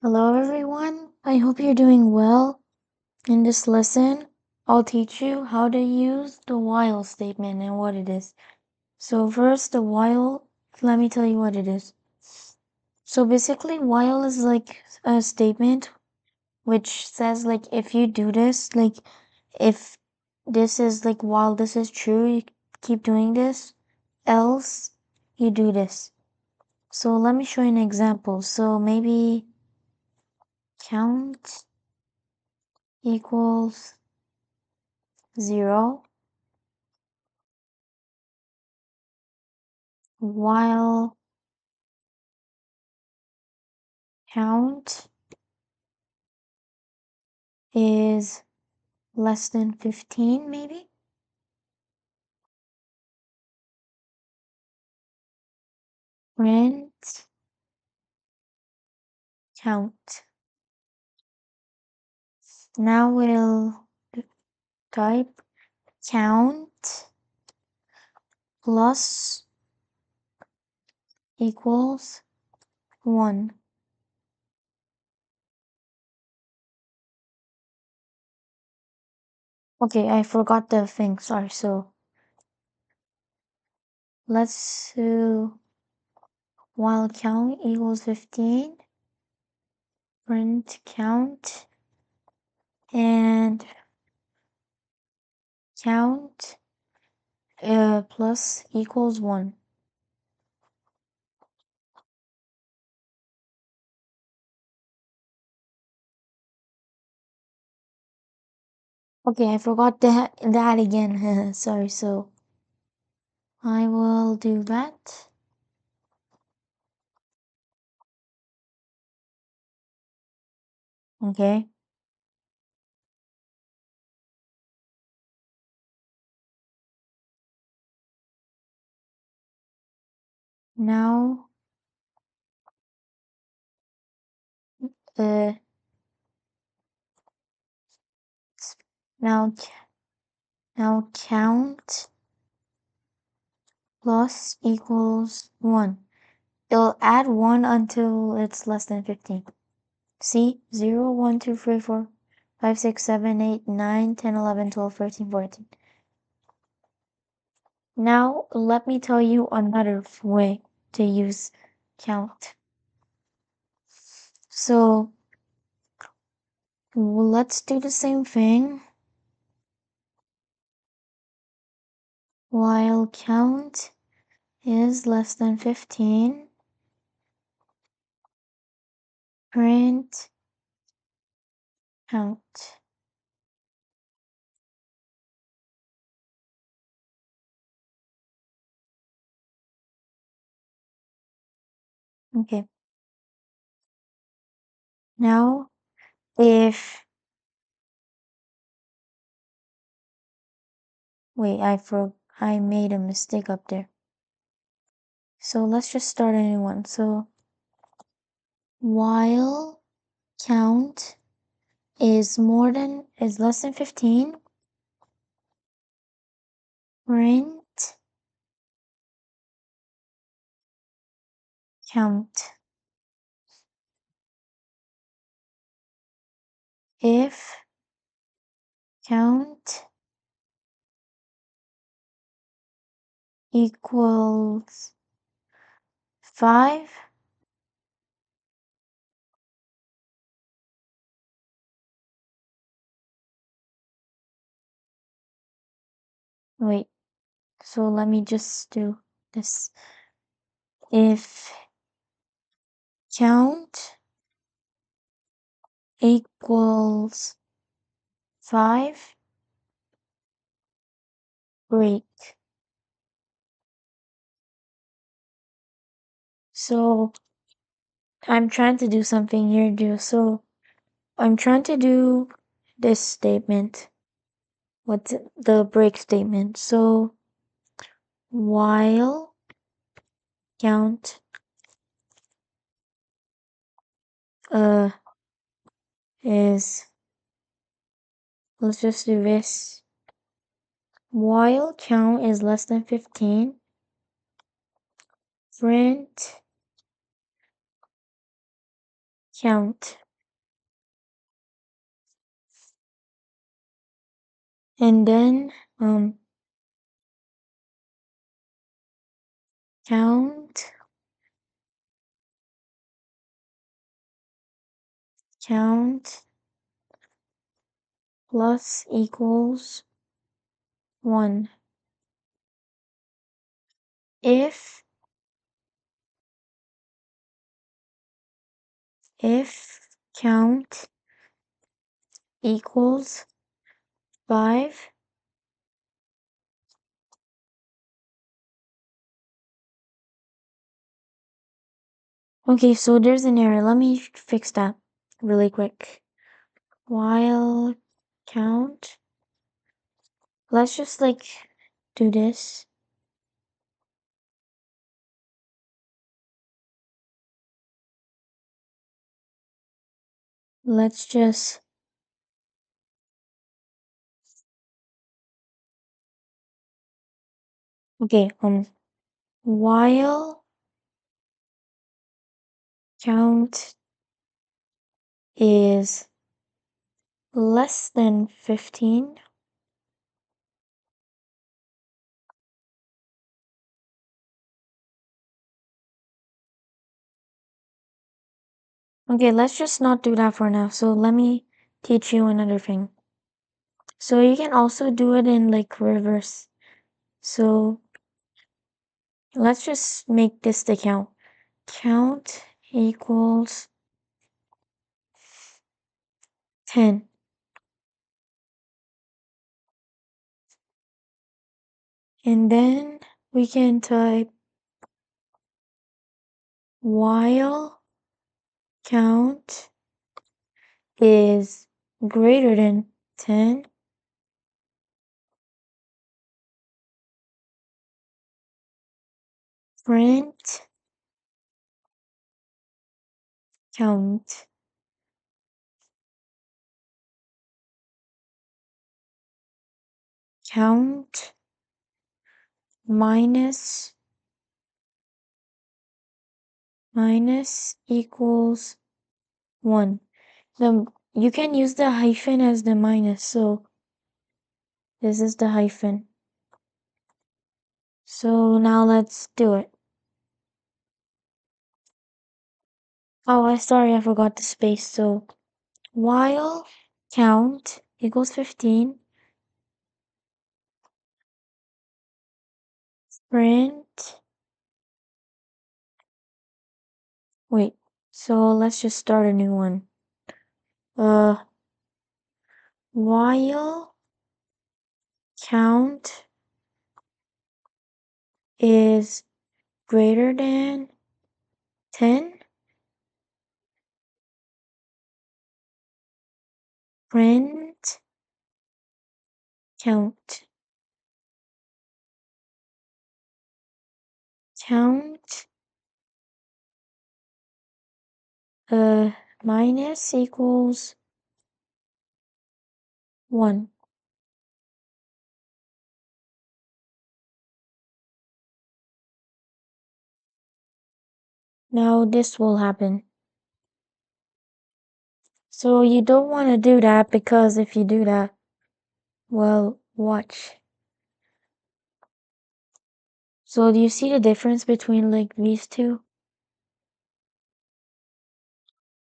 Hello everyone, I hope you're doing well. In this lesson, I'll teach you how to use the while statement and what it is. So first, the while, let me tell you what it is. So basically, while is like a statement which says like if you do this, like if this is like while this is true, you keep doing this, else you do this. So let me show you an example. So maybe count equals 0 while count is less than 15 maybe. Print count. Now we'll type count plus equals 1. Okay, I forgot the thing, sorry. So let's do while count equals 15, print count, and count plus equals 1. Okay, I forgot that again. Sorry, so I will do that. Okay. Now, uh, s- now, now count plus equals 1. It'll add 1 until it's less than 15. See? 0, 1, 2, 3, 4, 5, 6, 7, 8, 9, 10, 11, 12, 13, 14. Now, let me tell you another way to use count. So, let's do the same thing. While count is less than 15, print count. Okay. Now, if, wait, I made a mistake up there. So let's just start a new one. So while count is less than 15, print count. If count equals 5, wait, so let me just do this. If count equals 5, break. So I'm trying to do something here too. So I'm trying to do this statement with the break statement. So while count uh is, let's just do this. While count is less than 15, print count. And then count, count plus equals 1. If count equals 5, okay, so there's an error. Let me fix that really quick. While count, let's just like do this. Let's just okay, while count is less than 15, okay, let's just not do that for now. So let me teach you another thing. So you can also do it in like reverse. So let's just make this the count. Count equals 10. And then we can type while count is greater than 10, print count. Count minus equals 1. You can use the hyphen as the minus, so this is the hyphen. So now let's do it. Oh, sorry, I forgot the space. So while count equals 15, print, wait, so let's just start a new one. While count is greater than 10, print count. Count minus equals 1. Now this will happen. So you don't want to do that because if you do that, well, watch. So do you see the difference between like these two?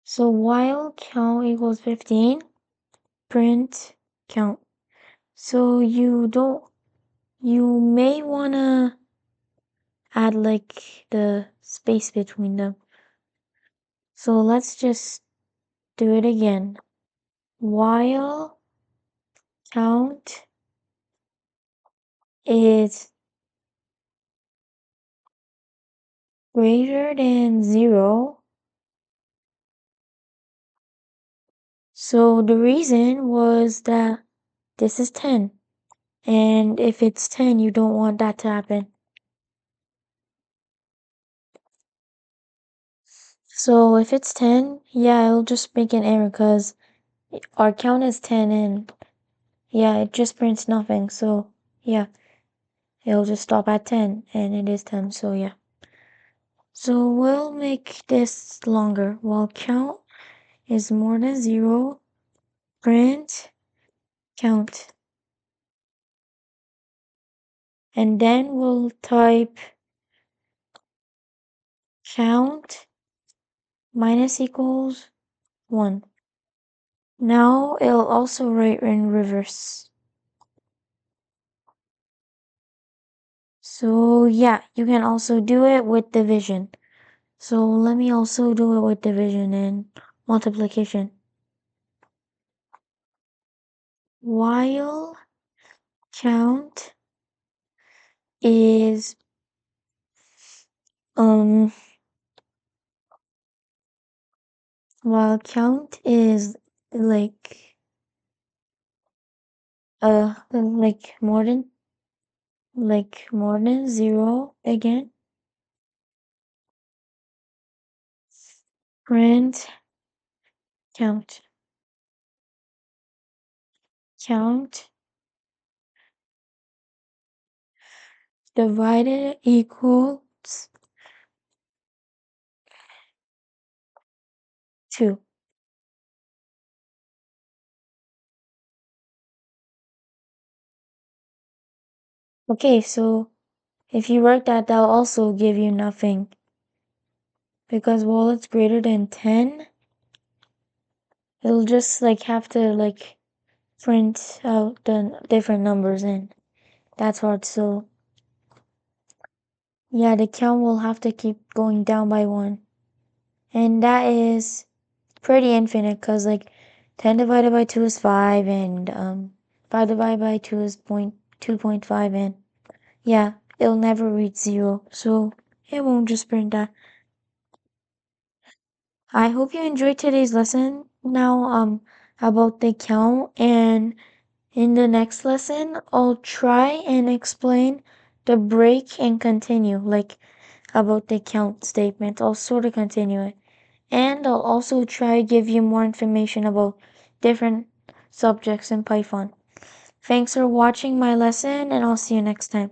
So while count equals 15, print count. So you may wanna add like the space between them. So let's just do it again. While count is greater than 0. So the reason was that this is 10. And if it's 10, you don't want that to happen. So if it's 10, yeah, it'll just make an error because our count is 10 and yeah, it just prints nothing. So yeah, it'll just stop at 10 and it is 10. So yeah. So we'll make this longer. While count is more than 0, print count. And then we'll type count minus equals 1. Now it'll also write in reverse. So yeah, you can also do it with division. So let me also do it with division and multiplication. While count is um while count is like more than 0 again, print count. Count divided equals 2. Okay, so if you work that, that'll also give you nothing. Because while it's greater than 10, it'll just like have to like print out the different numbers and that's hard. So yeah, the count will have to keep going down by 1. And that is pretty infinite because like 10 divided by 2 is 5 and 5 divided by 2 is 2.5 and yeah, it'll never reach 0. So it won't just print that. I hope you enjoyed today's lesson now about the count, and in the next lesson I'll try and explain the break and continue, like about the count statement. I'll sort of continue it. And I'll also try to give you more information about different subjects in Python. Thanks for watching my lesson and I'll see you next time.